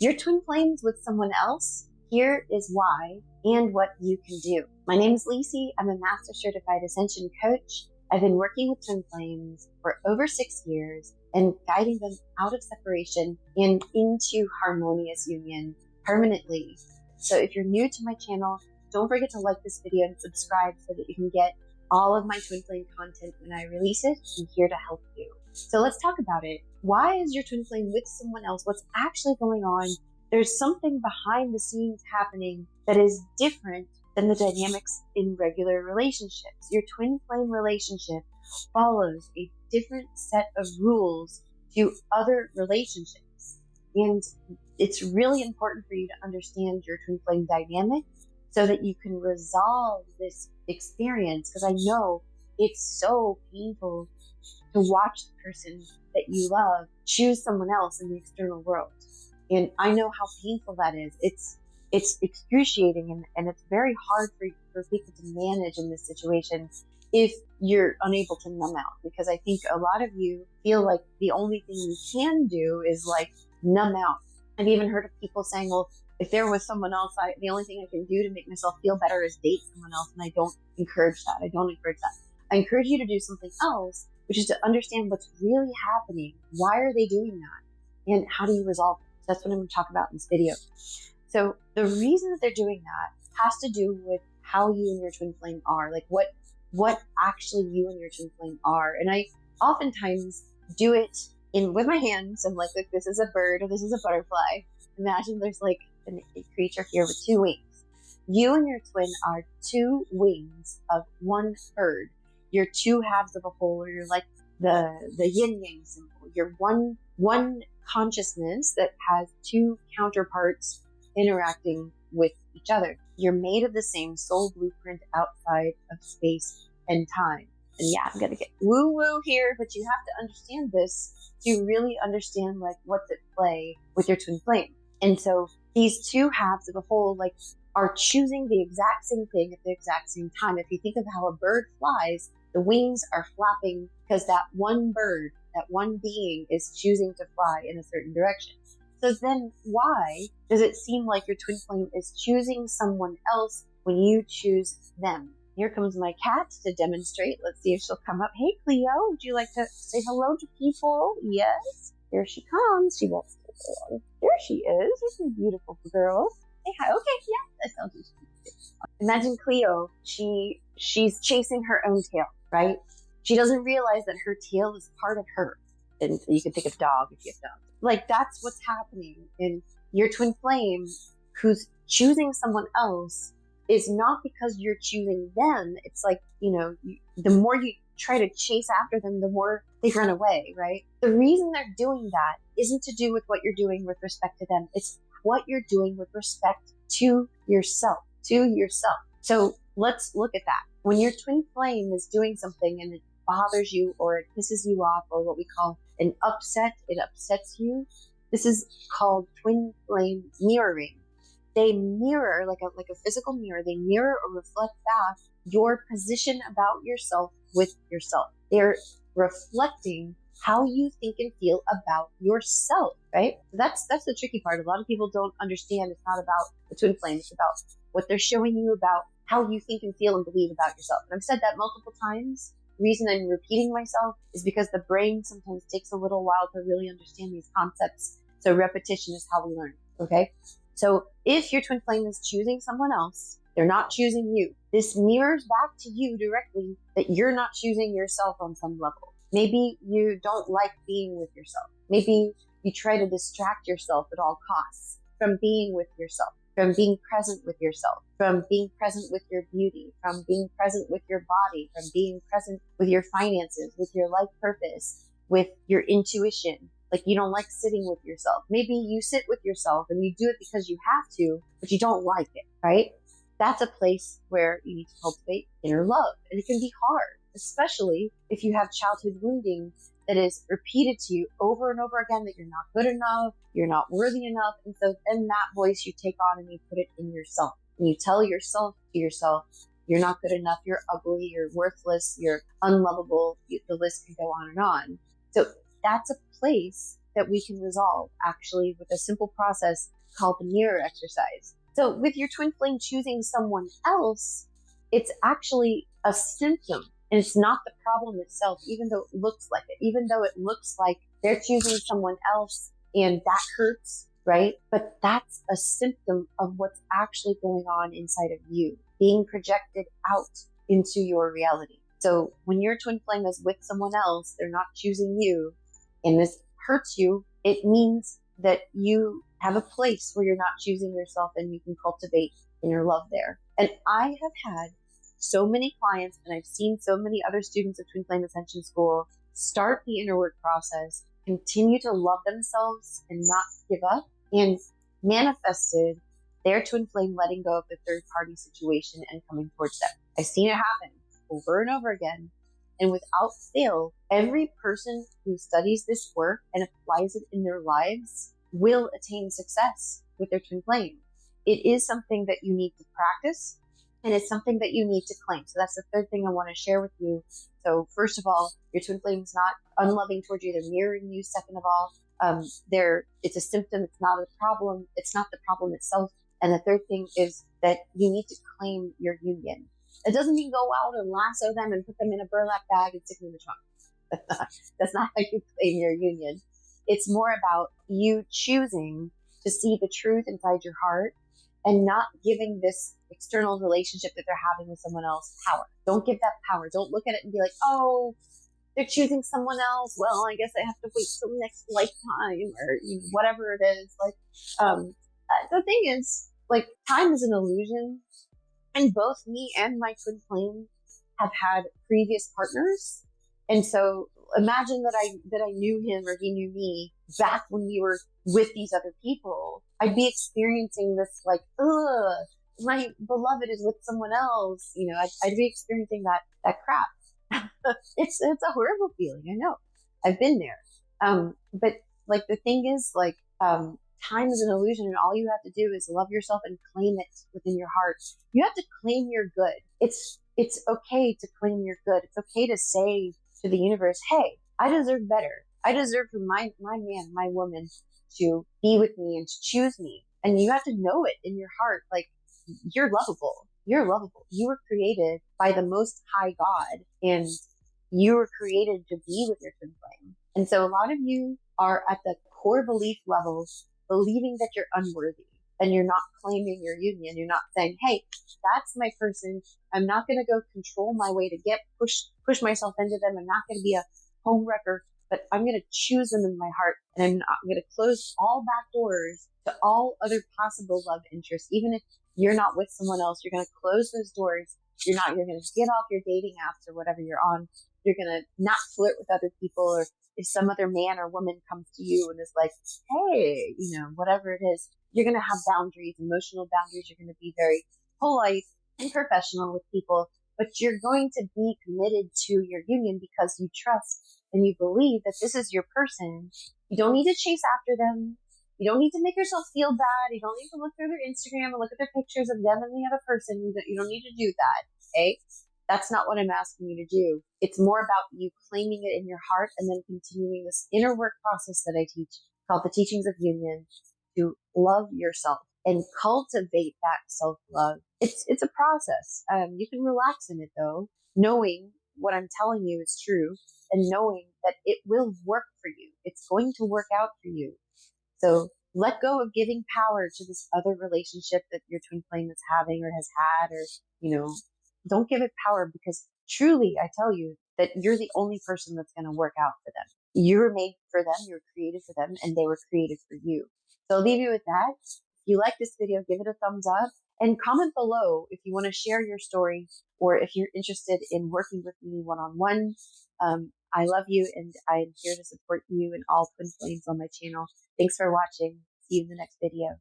Your twin flames with someone else? Here is why and what you can do. My name is Lacey. I'm a Master Certified Ascension Coach. I've been working with twin flames for over 6 years and guiding them out of separation and into harmonious union permanently. So if you're new to my channel, don't forget to like this video and subscribe so that you can get all of my twin flame content when I release it. I'm here to help you. So let's talk about it. Why is your twin flame with someone else? What's actually going on? There's something behind the scenes happening that is different than the dynamics in regular relationships. Your twin flame relationship follows a different set of rules to other relationships. And it's really important for you to understand your twin flame dynamic so that you can resolve this experience. Because I know it's so painful to watch the person that you love choose someone else in the external world. And I know how painful that is. It's excruciating and it's very hard for people to manage in this situation if you're unable to numb out. Because I think a lot of you feel like the only thing you can do is like numb out. I've even heard of people saying, well, if there was someone else, the only thing I can do to make myself feel better is date someone else. And I don't encourage that. I encourage you to do something else, which is to understand what's really happening. Why are they doing that? And how do you resolve it? So that's what I'm going to talk about in this video. So the reason that they're doing that has to do with how you and your twin flame are, like what actually you and your twin flame are. And I oftentimes do it with my hands. I'm like this is a bird or this is a butterfly. Imagine there's like a creature here with 2 wings. You and your twin are 2 wings of one bird. You're 2 halves of a whole, or you're like the yin yang symbol. You're one consciousness that has 2 counterparts interacting with each other. You're made of the same soul blueprint outside of space and time. And yeah, I'm gonna get woo-woo here, but you have to understand this to really understand like what's at play with your twin flame. And so these 2 halves of a whole like are choosing the exact same thing at the exact same time. If you think of how a bird flies, the wings are flapping because that one bird, that one being is choosing to fly in a certain direction. So then why does it seem like your twin flame is choosing someone else when you choose them? Here comes my cat to demonstrate. Let's see if she'll come up. Hey, Cleo, would you like to say hello to people? Yes. Here she comes. She won't stay for long. Here she is. This is a beautiful girl. Say hi. Okay, yeah, that sounds good. Imagine Cleo. She's chasing her own tail, right? She doesn't realize that her tail is part of her. And you can think of dog if you have dogs. Like that's what's happening in your twin flame who's choosing someone else is not because you're choosing them. It's like, the more you try to chase after them, the more they run away, right? The reason they're doing that isn't to do with what you're doing with respect to them. It's what you're doing with respect to yourself, So let's look at that. When your twin flame is doing something and it bothers you or it pisses you off or what we call an upset, it upsets you. This is called twin flame mirroring. They mirror like a physical mirror. They mirror or reflect back your position about yourself with yourself. They're reflecting how you think and feel about yourself, right? That's the tricky part. A lot of people don't understand it's not about the twin flame. It's about what they're showing you about how you think and feel and believe about yourself. And I've said that multiple times. The reason I'm repeating myself is because the brain sometimes takes a little while to really understand these concepts. So repetition is how we learn, okay? So if your twin flame is choosing someone else, they're not choosing you. This mirrors back to you directly that you're not choosing yourself on some level. Maybe you don't like being with yourself. Maybe you try to distract yourself at all costs from being with yourself, from being present with yourself, from being present with your beauty, from being present with your body, from being present with your finances, with your life purpose, with your intuition. Like you don't like sitting with yourself. Maybe you sit with yourself and you do it because you have to, but you don't like it, right? That's a place where you need to cultivate inner love. And it can be hard, especially if you have childhood wounding that is repeated to you over and over again that you're not good enough, you're not worthy enough. And so then that voice you take on and you put it in yourself. And you tell yourself to yourself, you're not good enough, you're ugly, you're worthless, you're unlovable. The list can go on and on. So that's a place that we can resolve actually with a simple process called the mirror exercise. So with your twin flame choosing someone else, it's actually a symptom and it's not the problem itself, even though it looks like it, even though it looks like they're choosing someone else and that hurts, right? But that's a symptom of what's actually going on inside of you, being projected out into your reality. So when your twin flame is with someone else, they're not choosing you, and this hurts you, it means that you have a place where you're not choosing yourself and you can cultivate inner love there. And I have had so many clients, and I've seen so many other students of Twin Flame Ascension School start the inner work process, continue to love themselves and not give up, and manifested their twin flame letting go of the third party situation and coming towards them. I've seen it happen over and over again. And without fail, every person who studies this work and applies it in their lives will attain success with their twin flame. It is something that you need to practice, and it's something that you need to claim. So that's the third thing I want to share with you. So first of all, your twin flame is not unloving towards you. They're mirroring you. Second of all, it's a symptom. It's not a problem. It's not the problem itself. And the third thing is that you need to claim your union. It doesn't mean go out and lasso them and put them in a burlap bag and stick them in the trunk. That's not how you claim your union. It's more about you choosing to see the truth inside your heart and not giving this external relationship that they're having with someone else power. Don't give that power. Don't look at it and be like, oh, they're choosing someone else. Well, I guess I have to wait till next lifetime or whatever it is. The thing is, time is an illusion. And both me and my twin flame have had previous partners. And so imagine that I knew him or he knew me back when we were with these other people. I'd be experiencing this my beloved is with someone else. I'd be experiencing that crap. It's a horrible feeling. I know. I've been there. But the thing is time is an illusion, and all you have to do is love yourself and claim it within your heart. You have to claim your good. It's okay to claim your good. It's okay to say to the universe, hey, I deserve better. I deserve for my man, my woman to be with me and to choose me. And you have to know it in your heart. You're lovable. You're lovable. You were created by the Most High God, and you were created to be with your twin flame. And so a lot of you are at the core belief levels believing that you're unworthy and you're not claiming your union. You're not saying, hey, that's my person. I'm not going to go control my way to push myself into them. I'm not going to be a home wrecker, but I'm going to choose them in my heart. And I'm going to close all back doors to all other possible love interests. Even if you're not with someone else, you're going to close those doors. You're going to get off your dating apps or whatever you're on. You're going to not flirt with other people, or if some other man or woman comes to you and is like, hey, whatever it is, you're going to have boundaries, emotional boundaries. You're going to be very polite and professional with people, but you're going to be committed to your union because you trust and you believe that this is your person. You don't need to chase after them. You don't need to make yourself feel bad. You don't need to look through their Instagram and look at their pictures of them and the other person. You don't need to do that. Okay? That's not what I'm asking you to do. It's more about you claiming it in your heart and then continuing this inner work process that I teach called the Teachings of Union to love yourself and cultivate that self-love. It's a process. You can relax in it though, knowing what I'm telling you is true and knowing that it will work for you. It's going to work out for you. So let go of giving power to this other relationship that your twin flame is having or has had, or, don't give it power, because truly, I tell you that you're the only person that's going to work out for them. You were made for them. You were created for them, and they were created for you. So I'll leave you with that. If you like this video, give it a thumbs up and comment below if you want to share your story or if you're interested in working with me one-on-one. I love you, and I'm here to support you and all twin flames on my channel. Thanks for watching. See you in the next video.